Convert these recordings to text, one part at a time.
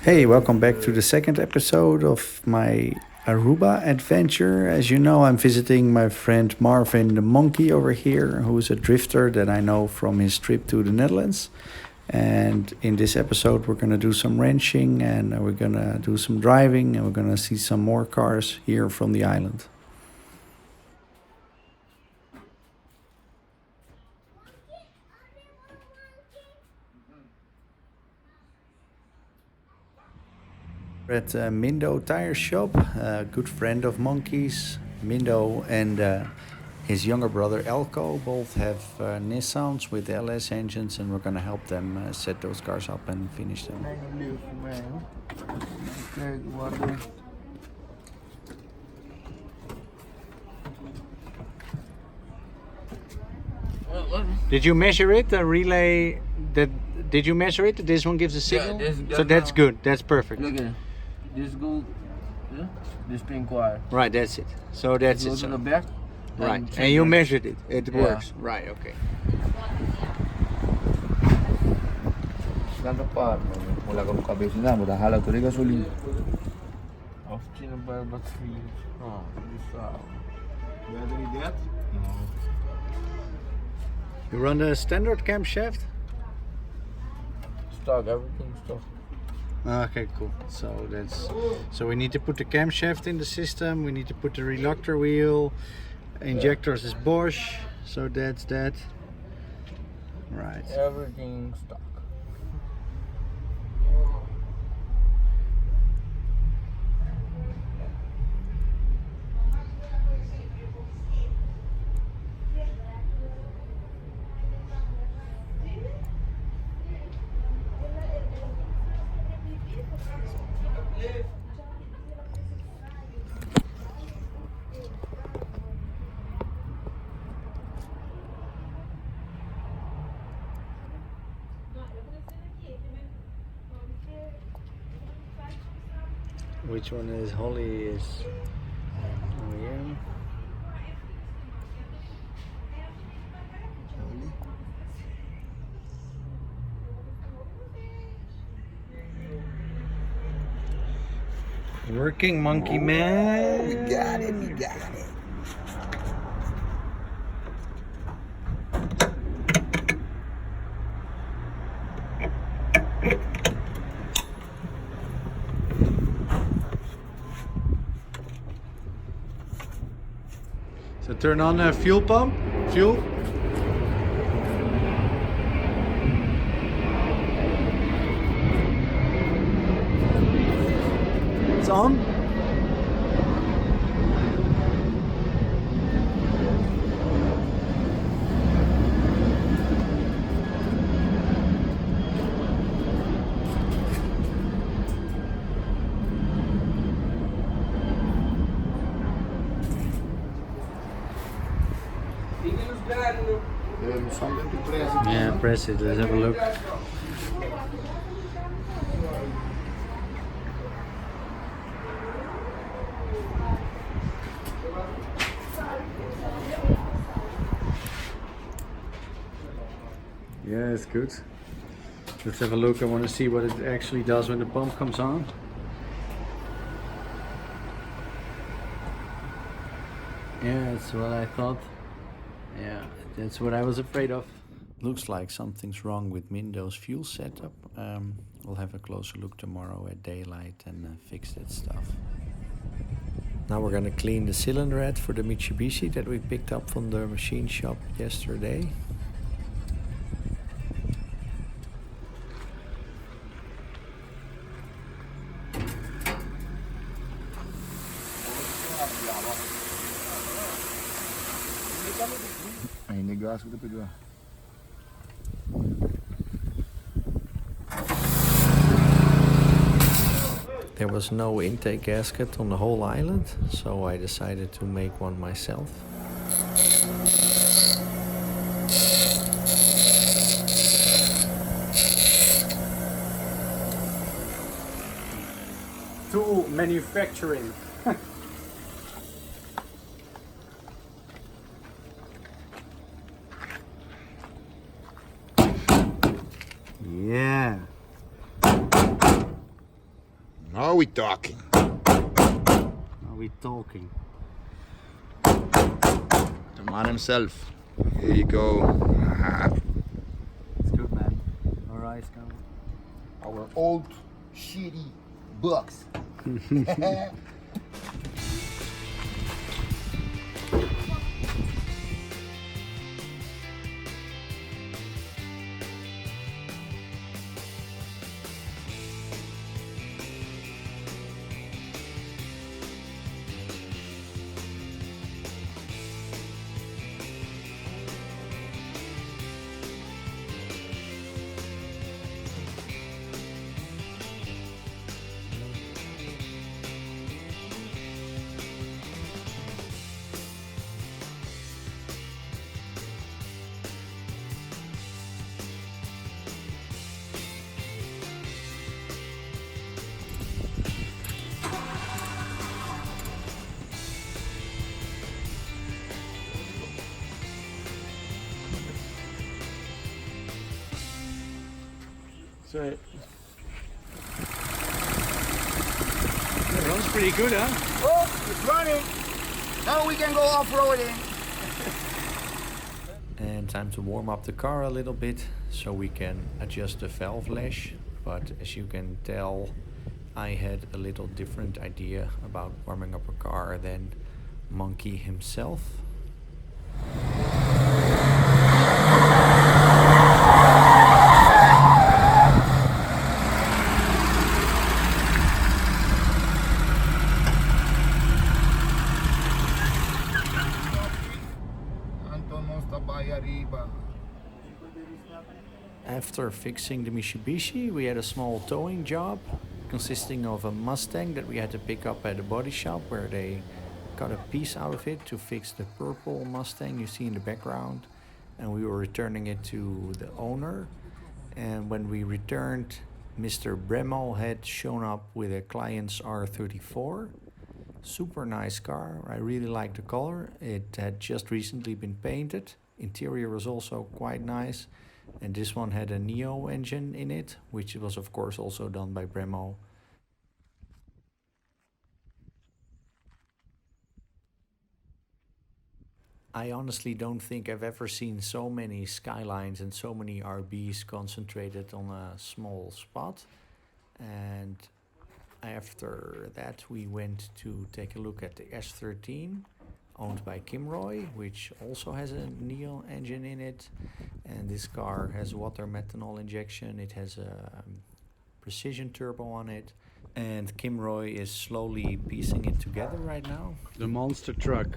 Hey, welcome back to the second episode of my Aruba adventure. As you know, I'm visiting my friend Marvin the Monkey over here, who's a drifter that I know from his trip to the Netherlands. And in this episode, we're going to do some wrenching and we're going to do some driving and we're going to see some more cars here from the island. We're at Mindo Tire Shop, a good friend of Monkey's. Mindo and his younger brother Elko both have Nissans with LS engines, and we're going to help them set those cars up and finish them. Did you measure it? The relay that did you measure it? This one gives a signal. Yeah, so that's good. That's perfect. Look at it. This go, yeah, this pink wire. Right, that's it. So that's it. To the back. Right, and you measured it. It works. Right, okay. Ganto par, mula ka cabeça na, mula hala to gasolina. Of China by battery. Oh, this battery that? No. You run the standard camshaft? Stock, everything stock. Okay, cool. So we need to put the camshaft in the system. We need to put the reluctor wheel. Injectors is Bosch. So that's that. Right. Everything stock. Which one is Holly is here? Working monkey man. We got it, we got it. So turn on the fuel pump. Fuel. It's on. Yeah, press it. Let's have a look. Yeah, it's good. Let's have a look. I want to see what it actually does when the pump comes on. Yeah, that's what I thought. Yeah, that's what I was afraid of. Looks like something's wrong with Mindo's fuel setup. We'll have a closer look tomorrow at daylight and fix that stuff. Now we're gonna clean the cylinder head for the Mitsubishi that we picked up from the machine shop yesterday. Aí negócio que pegou. There was no intake gasket on the whole island, so I decided to make one myself. Tool manufacturing. Yeah. Now are we talking? Are we talking? The man himself. Here you go. It's good, man. Alright, go. Our old shitty box. So it runs pretty good, huh? Oh, it's running. Now we can go off-roading. And time to warm up the car a little bit so we can adjust the valve lash. But as you can tell, I had a little different idea about warming up a car than Monkey himself. After fixing the Mitsubishi, we had a small towing job consisting of a Mustang that we had to pick up at a body shop where they got a piece out of it to fix the purple Mustang you see in the background, and we were returning it to the owner. And when we returned, Mr. Bremmo had shown up with a client's R34. Super nice car. I really like the color. It had just recently been painted. Interior was also quite nice. And this one had a Neo engine in it, which was of course also done by Bremmo. I honestly don't think I've ever seen so many Skylines and so many RBs concentrated on a small spot. And after that we went to take a look at the S13, owned by Kimroy, which also has a Neo engine in it. And this car has water methanol injection. It has a precision turbo on it. And Kimroy is slowly piecing it together right now. The monster truck.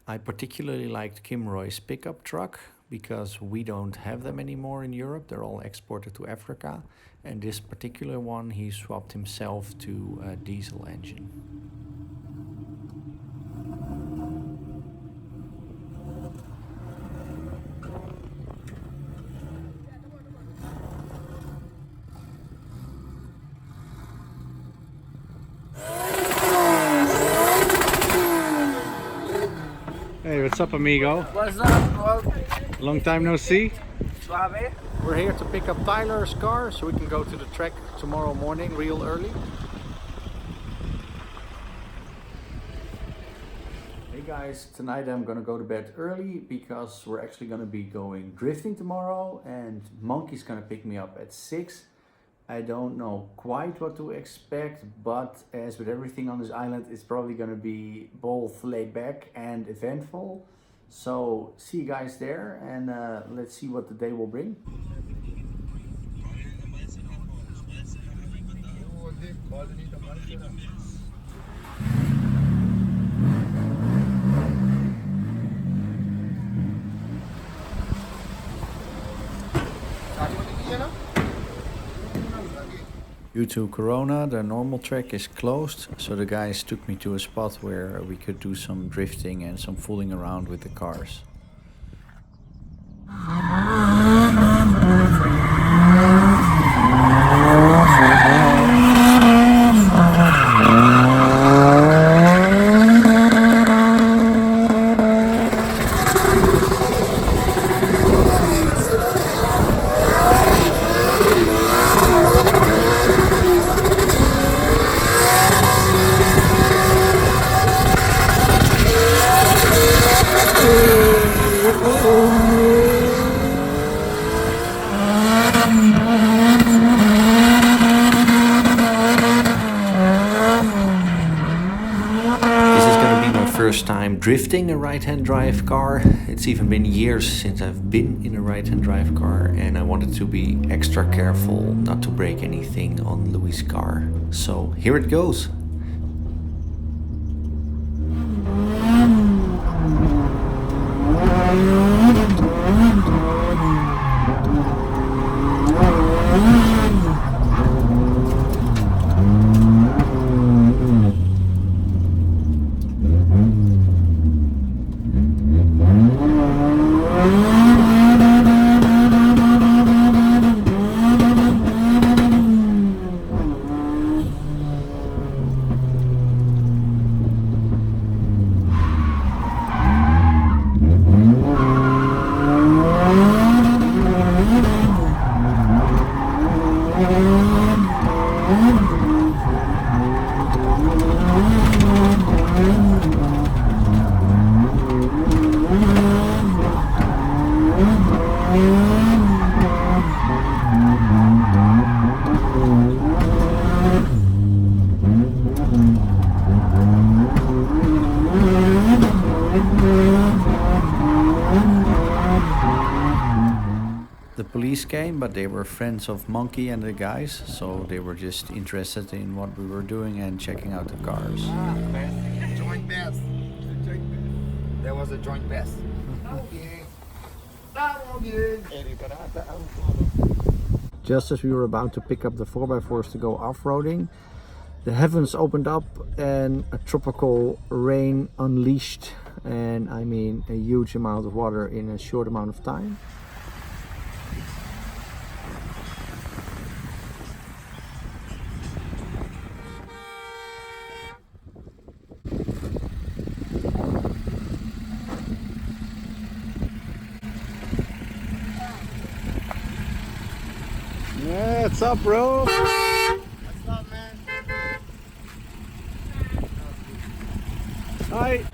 I particularly liked Kimroy's pickup truck because we don't have them anymore in Europe. They're all exported to Africa. And this particular one, he swapped himself to a diesel engine. Hey, what's up, amigo? What's up, bro? Long time no see. Suave? We're here to pick up Tyler's car so we can go to the track tomorrow morning real early. Hey guys, tonight I'm gonna go to bed early because we're actually gonna be going drifting tomorrow and Monkey's gonna pick me up at 6. I don't know quite what to expect, but as with everything on this island, it's probably gonna be both laid back and eventful. So see you guys there, and let's see what the day will bring. Due to Corona, the normal track is closed, so the guys took me to a spot where we could do some drifting and some fooling around with the cars. First time drifting a right-hand drive car. It's even been years since I've been in a right-hand drive car, and I wanted to be extra careful not to break anything on Louis' car. So here it goes. The police came, but they were friends of Monkey and the guys, so they were just interested in what we were doing and checking out the cars. Joint best. There was a joint best. Just as we were about to pick up the 4x4s to go off-roading, the heavens opened up and a tropical rain unleashed, and I mean a huge amount of water in a short amount of time. Yeah, what's up, bro? What's up, man? Hi.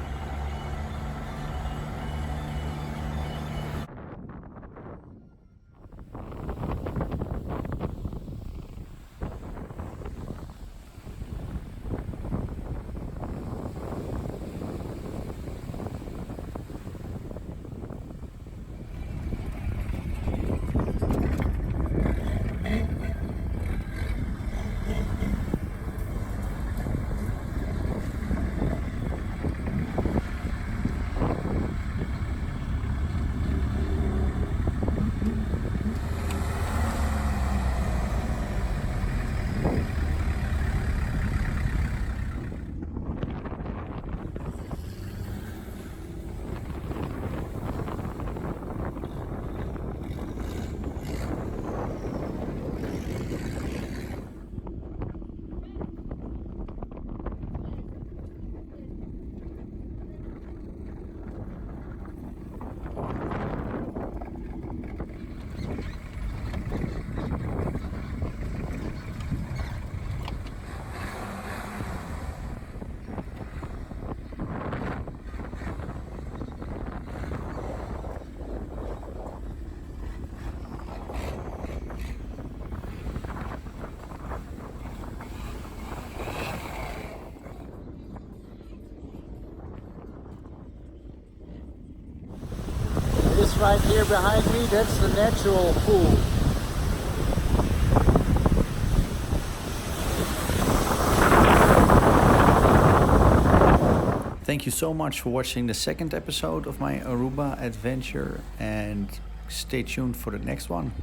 This right here behind me, that's the natural pool. Thank you so much for watching the second episode of my Aruba adventure, and stay tuned for the next one.